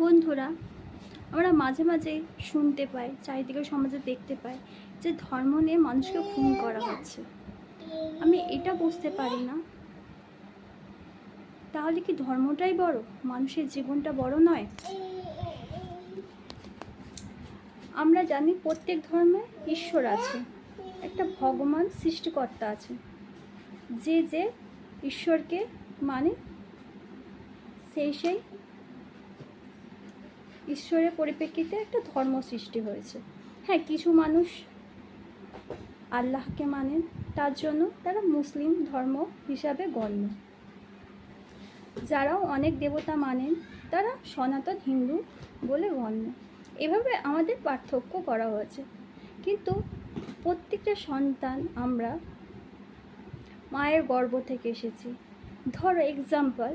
বন্ধুরা, আমরা মাঝে মাঝে শুনতে পাই, চারিদিকে সমাজে দেখতে পাই যে ধর্ম নিয়ে মানুষকে খুন করা হচ্ছে। আমি এটা বুঝতে পারি না, তাহলে কি ধর্মটাই বড়, মানুষের জীবনটা বড় নয়? আমরা জানি প্রত্যেক ধর্মে ঈশ্বর আছে, একটা ভগবান সৃষ্টিকর্তা আছে। যে যে ঈশ্বরকে মানে সেই ঈশ্বরের পরিপ্রেক্ষিতে একটা ধর্ম সৃষ্টি হয়েছে। হ্যাঁ, কিছু মানুষ আল্লাহকে মানেন, তার জন্য তারা মুসলিম ধর্ম হিসাবে গণ্য। যারাও অনেক দেবতা মানেন তারা সনাতন হিন্দু বলে গণ্য। এভাবে আমাদের পার্থক্য করা হয়েছে, কিন্তু প্রত্যেকটা সন্তান আমরা মায়ের গর্ভ থেকে এসেছি। ধরো এক্সাম্পল,